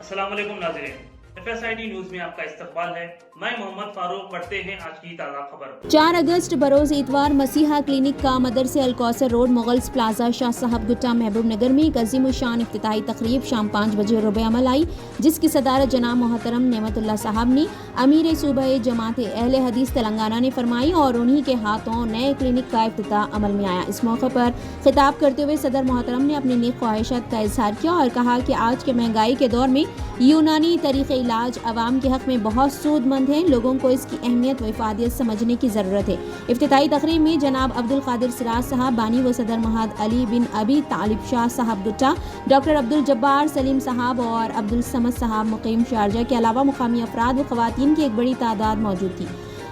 अस्सलाम वालेकुम नाज़रीन, FSID न्यूज़ में आपका इस्तकबाल है। मैं मोहम्मद फारूक। पढ़ते हैं आज की ताज़ा खबर। 4 अगस्त बरोज़ इतवार मसीहा क्लिनिक का मदरसे Al Kausar road Mughals plaza Shah साहब गुट्टा महबूब नगर में एक अजीम शान इफ्तिताही तकरीब शाम 5 बजे रुबे अमल आई, जिसकी सदारत जनाब मोहतरम नेमतुल्लाह साहब ने अमीर सूबह जमात अहले हदीस तेलंगाना ने फरमाई और उन्हीं के हाथों नए क्लिनिक का इफ्तिताह अमल में आया। इस मौके पर खिताब करते हुए सदर मोहतरम ने अपनी नेक ख्वाहिशात का इजहार किया और कहा कि आज के महंगाई के दौर में यूनानी तरीक़े इलाज अवाम के हक़ में बहुत सूदमंद हैं। लोगों को इसकी अहमियत व इफादियत समझने की ज़रूरत है। इफ्तिताही तकरीब में जनाब अब्दुल कादिर सिराज साहब बानी व सदर महद अली बिन अबी तालिब शाह साहब गुट्टा, डॉक्टर अब्दुल जब्बार सलीम साहब और अब्दुल समद साहब मुकीम शारजा के अलावा मुकामी अफराद व ख़वातीन की एक बड़ी तादाद मौजूद थी।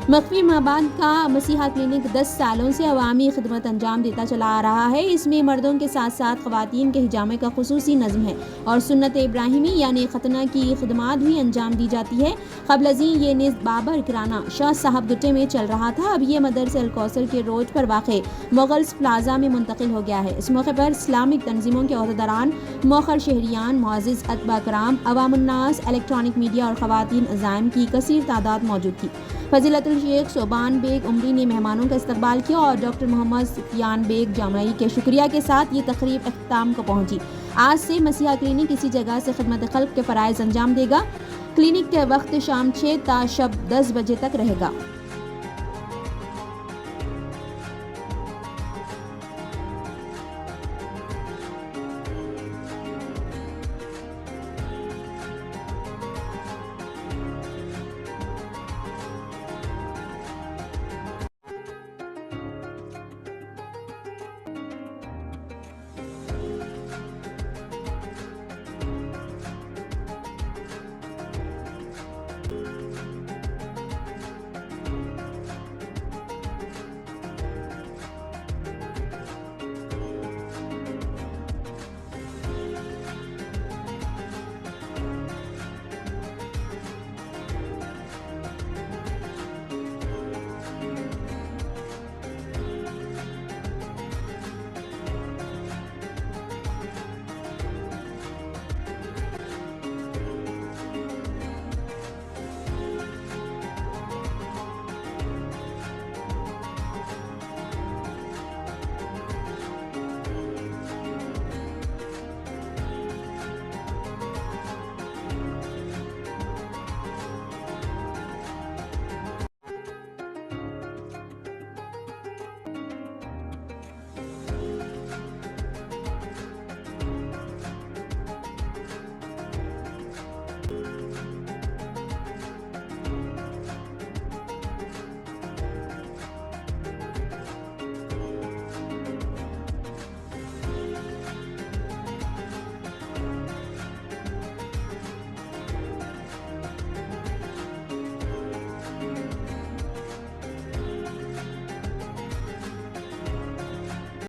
मख्फी महबाद का मसीहा क्लिनिक 10 सालों से अवामी खिदमत अंजाम देता चला आ रहा है। इसमें मर्दों के साथ साथ ख़वातीन के हिजामे का खुसूसी नज़म है और सुन्नत इब्राहिमी यानी खतना की खिदमात भी अंजाम दी जाती है। क़ब्ल ये निज़ बाबर किराना शाह साहब गुट्टे में चल रहा था, अब ये मदरसे अलकौसर के रोड पर वाक़े मुगल्स प्लाजा में मुंतकिल हो गया है। इस मौके पर इस्लामिक तंजीमों के अहदेदारान, मौखर शहरियान, मुअज़्ज़िज़ अतबा कराम, अवामुन्नास, इलेक्ट्रॉनिक मीडिया और ख़वातीन अज़ाइम की कसीर तादाद मौजूद थी। फजीलतुल शेख सोबान बेग उमरी ने मेहमानों का इस्तकबाल किया और डॉक्टर मोहम्मद सुफियान बेग जामई के शुक्रिया के साथ ये तकरीब अख्ताम को पहुंची। आज से मसीहा क्लिनिक इसी जगह से खिदमत खल्क के फ़राइज़ अंजाम देगा। क्लिनिक के वक्त शाम 6 ता शब 10 बजे तक रहेगा।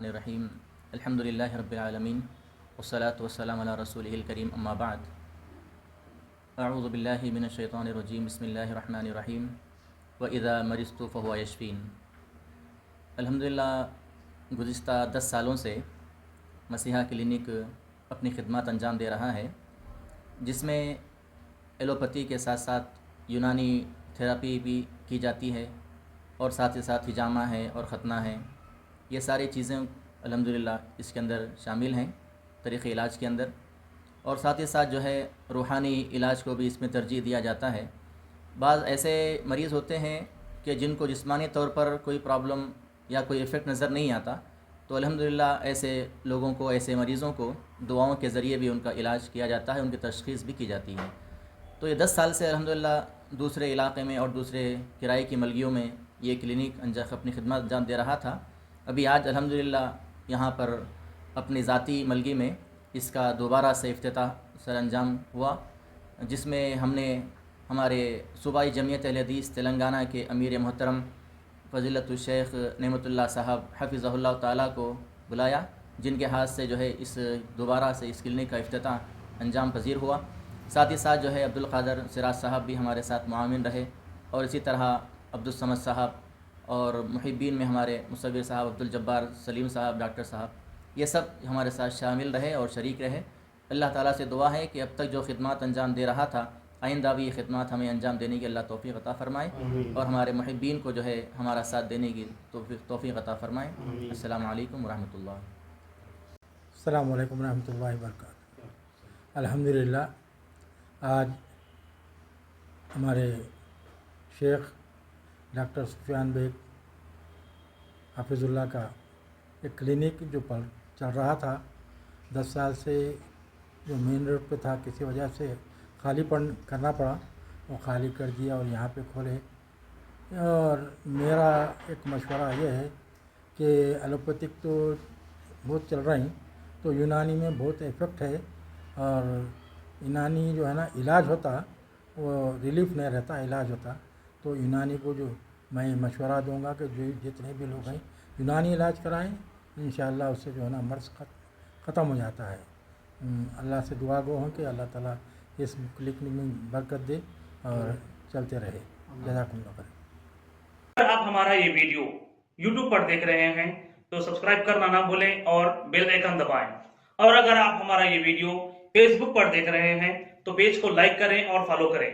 रहीम अल्हम्दुलिल्लाहि रब्बिल आलमीन वस्सलातु वस्सलामु अला रसूलिहिल करीम अम्मा बाद अऊज़ु बिल्लाहि मिनश शैतानिर रजीम बिस्मिल्लाहिर रहमानिर रहीम व इज़ा मरिज़्तु फहुवा यशफ़ीन। अल्हम्दुलिल्लाह गुज़िश्ता 10 सालों से मसीहा क्लिनिक अपनी खिदमत अंजाम दे रहा है, जिसमें एलोपैथी के साथ साथ यूनानी थेरेपी भी की जाती है और साथ ही साथ हिजामा है और ख़तना है। ये सारी चीज़ें अल्हम्दुलिल्लाह इसके अंदर शामिल हैं तरीक़े इलाज के अंदर, और साथ ही साथ जो है रूहानी इलाज को भी इसमें तरजीह दिया जाता है। बाज़ ऐसे मरीज़ होते हैं कि जिनको जिस्मानी तौर पर कोई प्रॉब्लम या कोई इफ़ेक्ट नज़र नहीं आता, तो अल्हम्दुलिल्लाह ऐसे लोगों को, ऐसे मरीज़ों को दुआओं के ज़रिए भी उनका इलाज किया जाता है, उनकी तशख़ीस भी की जाती है। तो ये 10 साल से अल्हम्दुलिल्लाह दूसरे इलाक़े में और दूसरे किराए की मलगियों में ये क्लिनिक अपनी खिदमत अंजाम दे रहा था। अभी आज अल्हम्दुलिल्लाह यहाँ पर अपनी ज़ाती मलगी में इसका दोबारा से इफ्तिताह सर अंजाम हुआ, जिसमें हमने हमारे सूबाई जमीयत अहले हदीस तेलंगाना के अमीर मोहतरम फ़ज़ीलतुल शेख नेमतुल्लाह साहब हफ़िज़हुल्लाह ताला को बुलाया, जिनके हाथ से जो है इस दोबारा से इस क्लिनिक का इफ्तिताह अंजाम पजीर हुआ। साथ ही साथ जो है अब्दुल कादिर सिराज साहब भी हमारे साथ मुआविन रहे, और इसी तरह अब्दुल समद साहब और मुहिब्बीन में हमारे मुसव्विर साहब अब्दुल जब्बार सलीम साहब, डॉक्टर साहब, ये सब हमारे साथ शामिल रहे और शरीक रहे। اللہ تعالیٰ سے دعا ہے کہ اب تک جو خدمات انجام دے رہا تھا آئندہ بھی یہ خدمات ہمیں انجام دینے کی اللہ توفیق عطا فرمائے اور ہمارے محبین کو جو ہے ہمارا ساتھ دینے کی توفیق عطا فرمائے. السلام علیکم ورحمۃ اللہ. السلام علیکم ورحمۃ اللہ وبرکاتہ. الحمدللہ آج ہمارے شیخ ڈاکٹر سفیان بیگ حافظ اللہ کا ایک کلینک جو چل رہا تھا 10 سال سے، جو مین روڈ پہ تھا، کسی وجہ سے خالی کرنا پڑا، وہ خالی کر دیا اور یہاں پہ کھولے. اور میرا ایک مشورہ یہ ہے کہ ایلوپیتھک تو بہت چل رہی، تو یونانی میں بہت افیکٹ ہے، اور یونانی جو ہے نا علاج ہوتا وہ ریلیف نہیں رہتا، علاج ہوتا. تو یونانی کو جو میں مشورہ دوں گا کہ جو جتنے بھی لوگ ہیں یونانی علاج کرائیں، انشاءاللہ اس سے جو ہے نا مرض ختم ہو جاتا ہے. اللہ سے دعا گو ہوں کہ اللہ تعالیٰ اس کلینک میں برکت دے اور چلتے رہے. جزاکم اللہ خیر. اگر آپ ہمارا یہ ویڈیو YouTube پر دیکھ رہے ہیں تو سبسکرائب کرنا نہ بھولیں اور بیل آئیکن دبائیں. اور اگر آپ ہمارا یہ ویڈیو Facebook پر دیکھ رہے ہیں تو پیج کو لائک کریں اور فالو کریں.